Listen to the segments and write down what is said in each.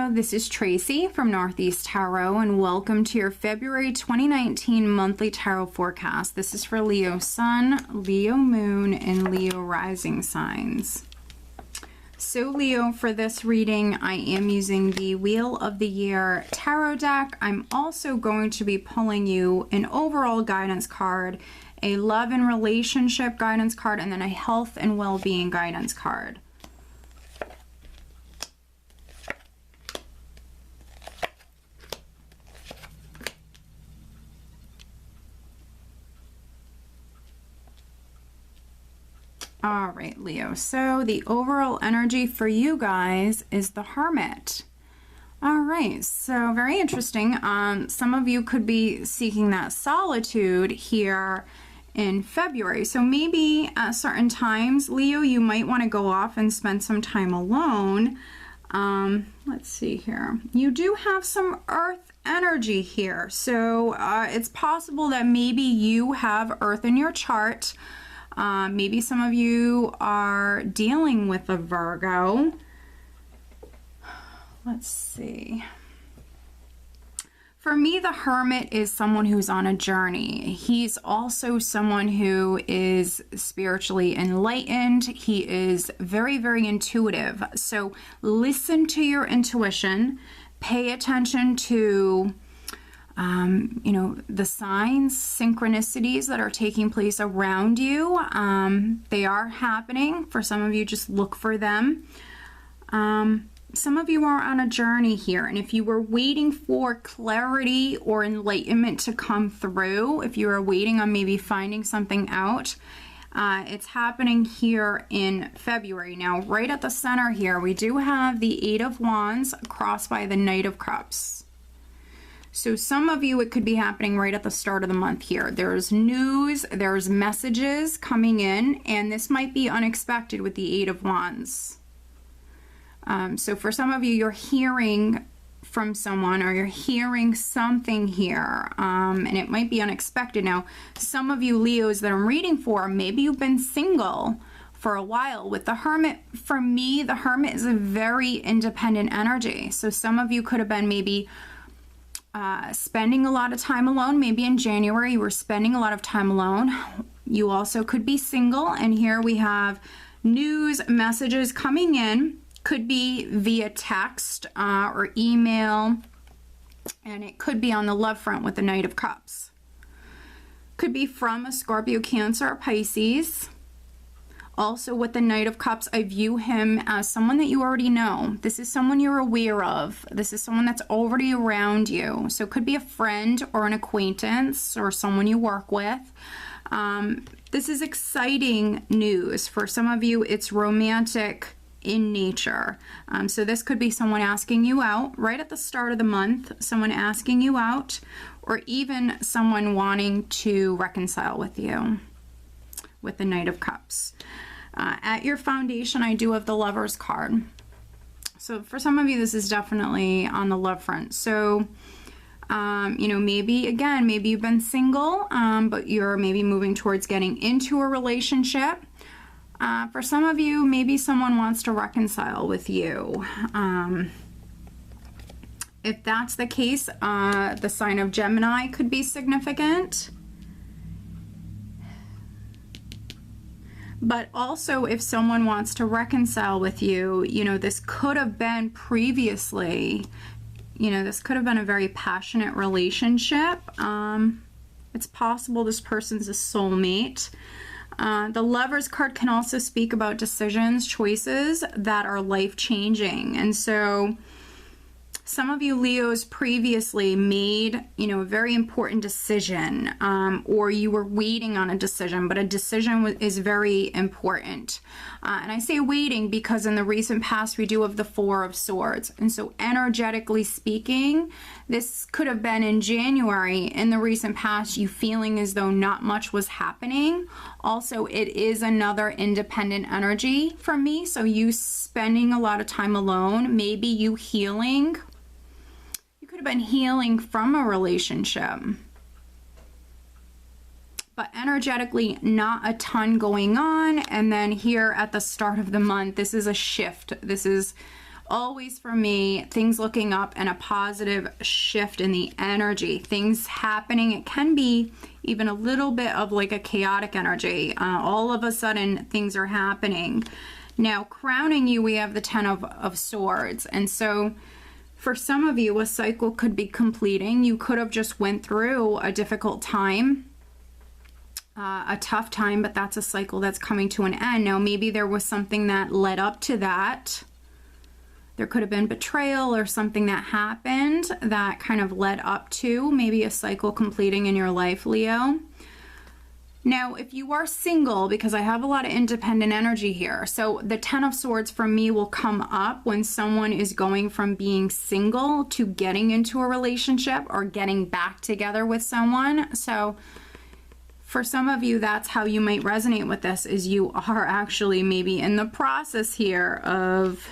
Leo, this is Tracy from Northeast Tarot, and welcome to your February 2019 monthly tarot forecast. This is for Leo Sun, Leo Moon, and Leo Rising signs. So Leo, for this reading, I am using the Wheel of the Year tarot deck. I'm also going to be pulling you an overall guidance card, a love and relationship guidance card, and then a health and well-being guidance card. All right, Leo, so the overall energy for you guys is the Hermit. All right, so very interesting. Some of you could be seeking that solitude here in February. So maybe at certain times, Leo, you might want to go off and spend some time alone. Let's see here. You do have some Earth energy here. So it's possible that maybe you have Earth in your chart. Maybe some of you are dealing with a Virgo. Let's see. For me, the Hermit is someone who's on a journey. He's also someone who is spiritually enlightened. He is very, very intuitive. So listen to your intuition. Pay attention to you know, the signs, synchronicities that are taking place around you. They are happening. For some of you, just look for them. Some of you are on a journey here, and if you were waiting for clarity or enlightenment to come through, if you are waiting on maybe finding something out, it's happening here in February. Now, right at the center here, we do have the Eight of Wands crossed by the Knight of Cups. So some of you, it could be happening right at the start of the month here. There's news, there's messages coming in, and this might be unexpected with the Eight of Wands. So for some of you, you're hearing from someone or you're hearing something here, and it might be unexpected. Now, some of you Leos that I'm reading for, maybe you've been single for a while. With the Hermit, for me, the Hermit is a very independent energy. So some of you could have been maybe spending a lot of time alone. Maybe in January you were spending a lot of time alone. You also could be single, and here we have news messages coming in. Could be via text or email, and it could be on the love front with the Knight of Cups. Could be from a Scorpio, Cancer, or Pisces. Also with the Knight of Cups, I view him as someone that you already know. This is someone you're aware of. This is someone that's already around you. So it could be a friend or an acquaintance or someone you work with. This is exciting news. For some of you, it's romantic in nature. So this could be someone asking you out right at the start of the month, someone asking you out, or even someone wanting to reconcile with you with the Knight of Cups. At your foundation, I do have the Lover's card. So for some of you, this is definitely on the love front. So, you know, maybe, again, maybe you've been single, but you're maybe moving towards getting into a relationship. For some of you, maybe someone wants to reconcile with you. If that's the case, the sign of Gemini could be significant. But also, if someone wants to reconcile with you, you know, this could have been previously, you know, this could have been a very passionate relationship. It's possible this person's a soulmate. The Lover's card can also speak about decisions, choices that are life-changing. And so some of you Leos previously made, you know, a very important decision, or you were waiting on a decision, but a decision is very important. And I say waiting because in the recent past, we do have the Four of Swords. And so energetically speaking, this could have been in January. In the recent past, you feeling as though not much was happening. Also, it is another independent energy for me. So you spending a lot of time alone, maybe you healing. You could have been healing from a relationship. But energetically, not a ton going on. And then here at the start of the month, this is a shift. This is always for me things looking up and a positive shift in the energy, things happening. It can be even a little bit of like a chaotic energy. All of a sudden things are happening. Now crowning you, we have the Ten of Swords, and so for some of you a cycle could be completing. You could have just went through a difficult time, a tough time, but that's a cycle that's coming to an end. Now maybe there was something that led up to that. There could have been betrayal or something that happened that kind of led up to maybe a cycle completing in your life, Leo. Now, if you are single, because I have a lot of independent energy here, so the Ten of Swords for me will come up when someone is going from being single to getting into a relationship or getting back together with someone. So for some of you, that's how you might resonate with this, is you are actually maybe in the process here of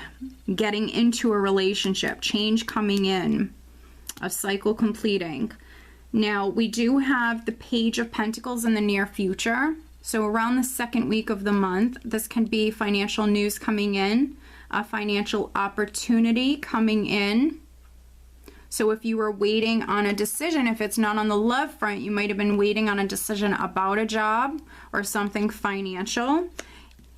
getting into a relationship, change coming in, a cycle completing. Now, we do have the Page of Pentacles in the near future. So around the second week of the month, this can be financial news coming in, a financial opportunity coming in. So if you were waiting on a decision, if it's not on the love front, you might have been waiting on a decision about a job or something financial.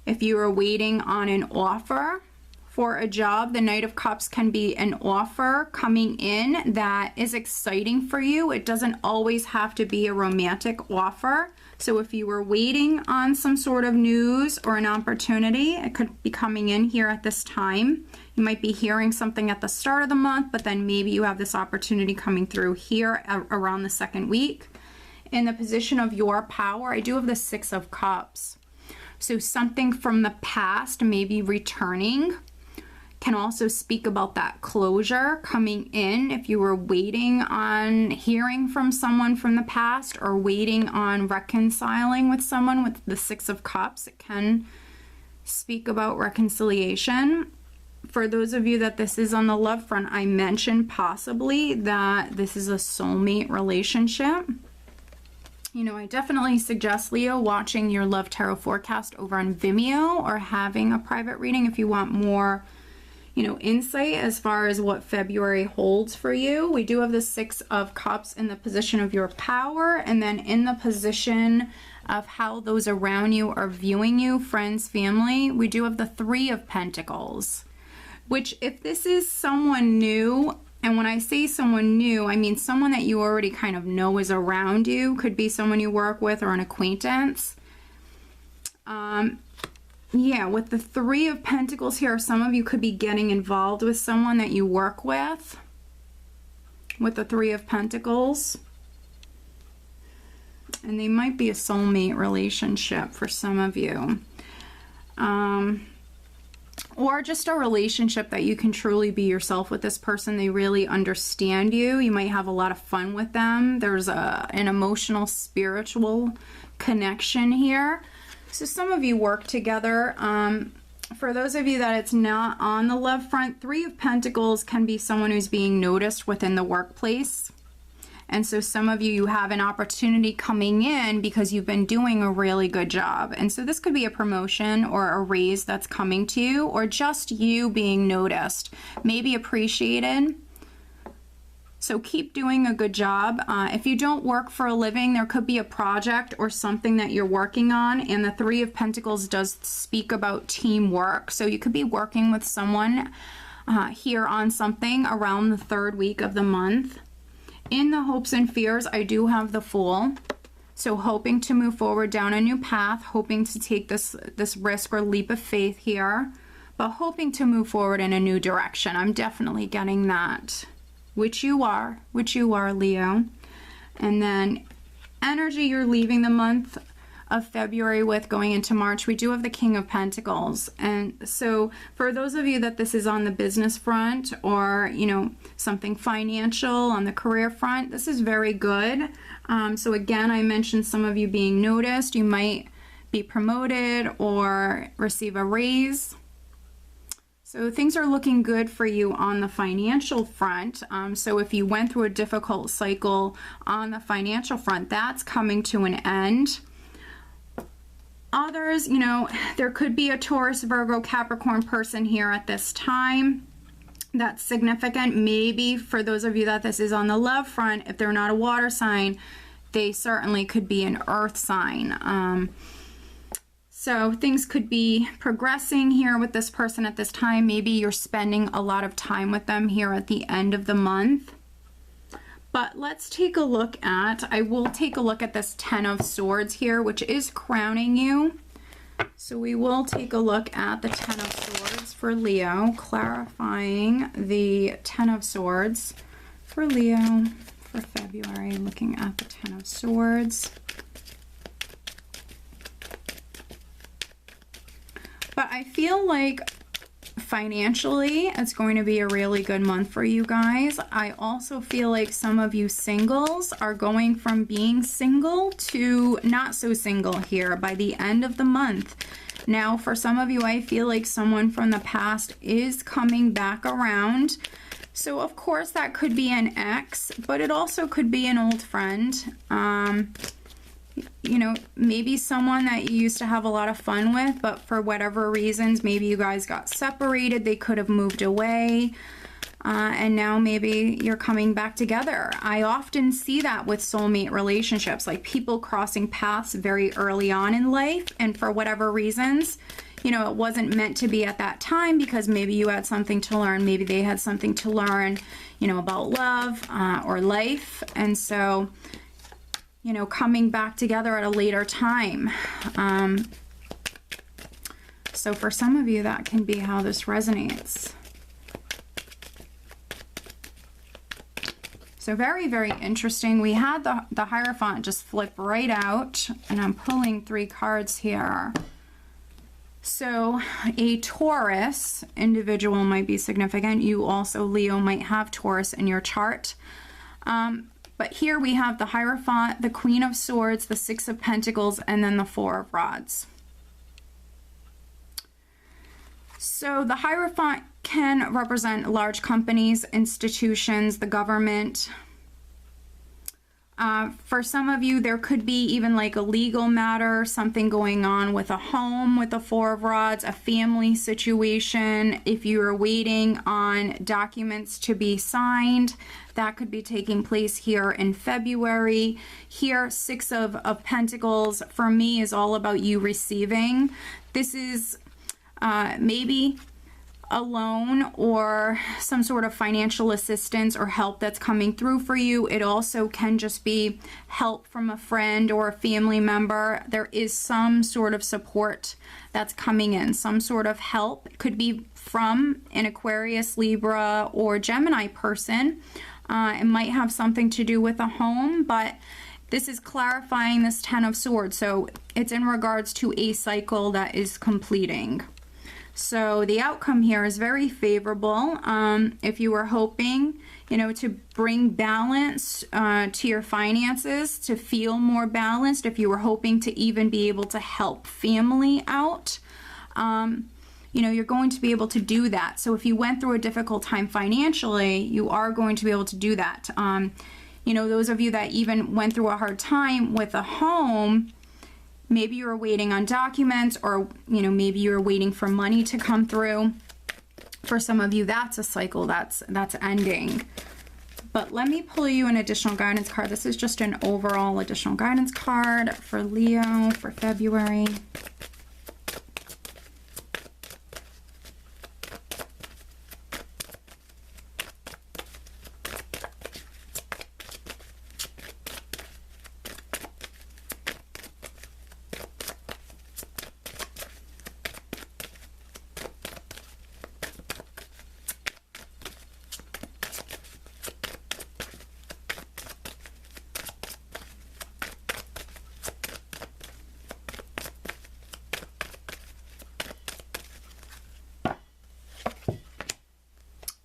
If you were waiting on an offer for a job, the Knight of Cups can be an offer coming in that is exciting for you. It doesn't always have to be a romantic offer. So if you were waiting on some sort of news or an opportunity, it could be coming in here at this time. You might be hearing something at the start of the month, but then maybe you have this opportunity coming through here around the second week. In the position of your power, I do have the Six of Cups. So something from the past, maybe returning, can also speak about that closure coming in. If you were waiting on hearing from someone from the past or waiting on reconciling with someone with the Six of Cups, it can speak about reconciliation. For those of you that this is on the love front, I mentioned possibly that this is a soulmate relationship. You know, I definitely suggest, Leo, watching your Love Tarot Forecast over on Vimeo or having a private reading if you want more, you know, insight as far as what February holds for you. We do have the Six of Cups in the position of your power, and then in the position of how those around you are viewing you, friends, family, we do have the Three of Pentacles, which if this is someone new, and when I say someone new, I mean someone that you already kind of know is around you, could be someone you work with or an acquaintance. Yeah, with the Three of Pentacles here, some of you could be getting involved with someone that you work with the Three of Pentacles. And they might be a soulmate relationship for some of you. Or just a relationship that you can truly be yourself with this person. They really understand you. You might have a lot of fun with them. There's an emotional, spiritual connection here. So some of you work together. For those of you that it's not on the love front, Three of Pentacles can be someone who's being noticed within the workplace. And so some of you have an opportunity coming in because you've been doing a really good job. And so this could be a promotion or a raise that's coming to you, or just you being noticed, maybe appreciated. So keep doing a good job. If you don't work for a living, there could be a project or something that you're working on. And the Three of Pentacles does speak about teamwork. So you could be working with someone here on something around the third week of the month. In the hopes and fears, I do have the Fool. So hoping to move forward down a new path, hoping to take this risk or leap of faith here, but hoping to move forward in a new direction. I'm definitely getting that. Which you are, Leo. And then energy you're leaving the month of February with, going into March, we do have the King of Pentacles. And so for those of you that this is on the business front, or, you know, something financial on the career front, this is very good. So again, I mentioned some of you being noticed. You might be promoted or receive a raise. So things are looking good for you on the financial front. So if you went through a difficult cycle on the financial front, that's coming to an end. Others, you know, there could be a Taurus, Virgo, Capricorn person here at this time. that's significant. Maybe for those of you that this is on the love front, if they're not a water sign, they certainly could be an earth sign. So things could be progressing here with this person at this time. Maybe you're spending a lot of time with them here at the end of the month. But let's take a look at, I will take a look at this Ten of Swords here, which is crowning you. So we will take a look at the Ten of Swords for Leo, clarifying the Ten of Swords for Leo for February, looking at the Ten of Swords. But I feel like financially, it's going to be a really good month for you guys. I also feel like some of you singles are going from being single to not so single here by the end of the month. Now, for some of you, I feel like someone from the past is coming back around. So, of course, that could be an ex, but it also could be an old friend. You know, maybe someone that you used to have a lot of fun with, but for whatever reasons, maybe you guys got separated, they could have moved away, and now maybe you're coming back together. I often see that with soulmate relationships, like people crossing paths very early on in life, and for whatever reasons, you know, it wasn't meant to be at that time because maybe you had something to learn, maybe they had something to learn, you know, about love or life, and so you know, coming back together at a later time. So for some of you, that can be how this resonates. So very, very interesting. We had the Hierophant just flip right out, and I'm pulling 3 cards here. So a Taurus individual might be significant. You also, Leo, might have Taurus in your chart. But here we have the Hierophant, the Queen of Swords, the Six of Pentacles, and then the Four of Rods. So the Hierophant can represent large companies, institutions, the government. For some of you, there could be even like a legal matter, something going on with a home with the Four of Rods, a family situation. If you are waiting on documents to be signed, that could be taking place here in February. Here, Six of Pentacles, for me, is all about you receiving. This is maybe a loan or some sort of financial assistance or help that's coming through for you. It also can just be help from a friend or a family member. There is some sort of support that's coming in, some sort of help. It could be from an Aquarius, Libra, or Gemini person. It might have something to do with a home, but this is clarifying this Ten of Swords. So it's in regards to a cycle that is completing. So the outcome here is very favorable. If you were hoping, you know, to bring balance to your finances, to feel more balanced, if you were hoping to even be able to help family out, you know, you're going to be able to do that. So if you went through a difficult time financially, you are going to be able to do that. You know, those of you that even went through a hard time with a home, maybe you were waiting on documents, or, you know, maybe you were waiting for money to come through. For some of you, that's a cycle that's ending. But let me pull you an additional guidance card. This is just an overall additional guidance card for Leo for February.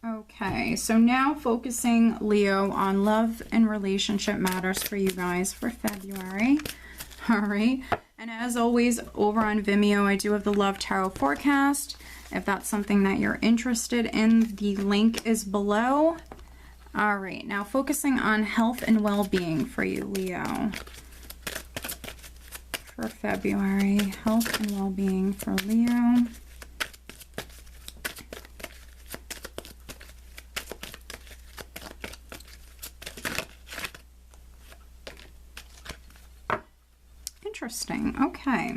Okay, so now focusing, Leo, on love and relationship matters for you guys for February. All right, and as always, over on Vimeo, I do have the Love Tarot Forecast. If that's something that you're interested in, the link is below. All right, now focusing on health and well-being for you, Leo, for February. Health and well-being for Leo. Interesting. Okay.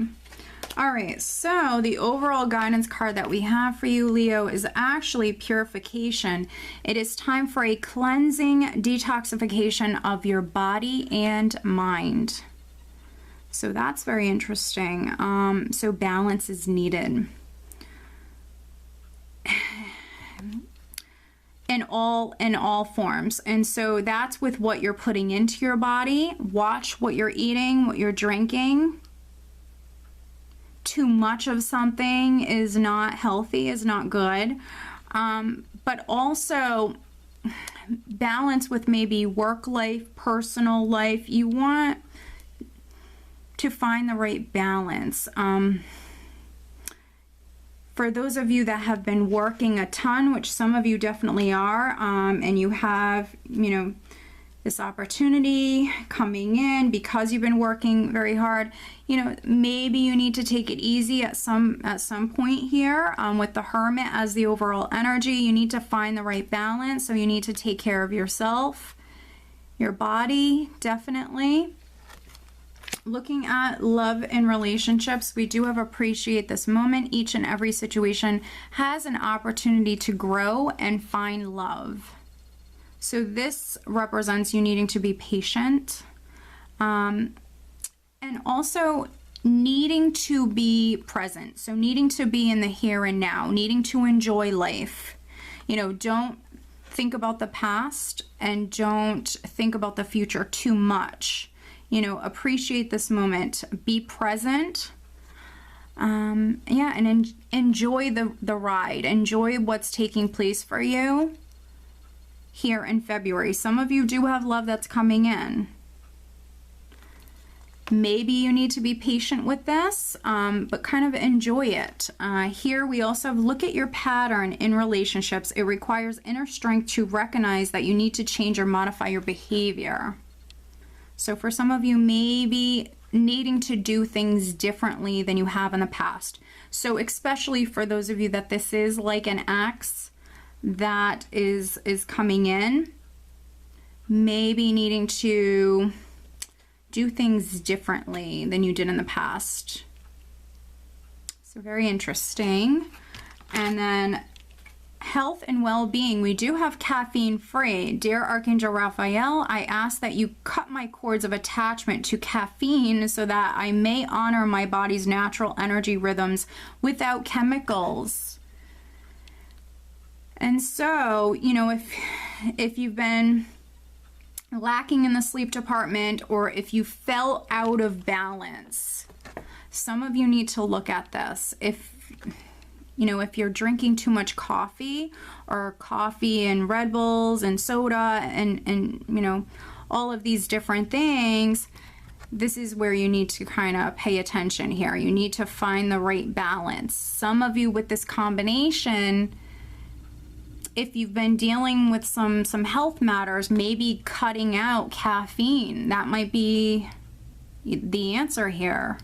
All right, so the overall guidance card that we have for you, Leo, is actually purification. It is time for a cleansing detoxification of your body and mind. So that's very interesting. So balance is needed in all forms. And so that's with what you're putting into your body. Watch what you're eating, what you're drinking. Too much of something is not healthy, is not good. But also balance with maybe work life, personal life. You want to find the right balance. For those of you that have been working a ton, which some of you definitely are, and you have, you know, this opportunity coming in because you've been working very hard, you know, maybe you need to take it easy at some point here. With the Hermit as the overall energy, you need to find the right balance. So you need to take care of yourself, your body, definitely. Looking at love and relationships, we do have appreciate this moment. Each and every situation has an opportunity to grow and find love. So this represents you needing to be patient, and also needing to be present. So needing to be in the here and now, needing to enjoy life. You know, don't think about the past and don't think about the future too much. You know, appreciate this moment, be present, yeah, and enjoy the ride, enjoy what's taking place for you here in February. Some of you do have love that's coming in. Maybe you need to be patient with this, but kind of enjoy it. Here we also have, look at your pattern in relationships. It requires inner strength to recognize that you need to change or modify your behavior. So for some of you, maybe needing to do things differently than you have in the past. So especially for those of you that this is like an ex that is coming in, maybe needing to do things differently than you did in the past. So very interesting. And then health and well-being, we do have caffeine free. Dear Archangel Raphael, I ask that you cut my cords of attachment to caffeine so that I may honor my body's natural energy rhythms without chemicals. And so, you know, if you've been lacking in the sleep department, or if you fell out of balance, some of you need to look at this. You know, if you're drinking too much coffee, or coffee and Red Bulls and soda and you know, all of these different things, this is where you need to kind of pay attention here. You need to find the right balance. Some of you with this combination, if you've been dealing with some health matters, maybe cutting out caffeine, that might be the answer here.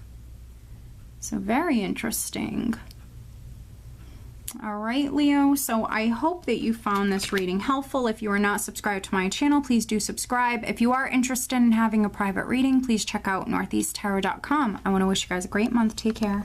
So very interesting. All right, Leo, so I hope that you found this reading helpful. If you are not subscribed to my channel, please do subscribe. If you are interested in having a private reading, please check out northeasttarot.com. I want to wish you guys a great month. Take care.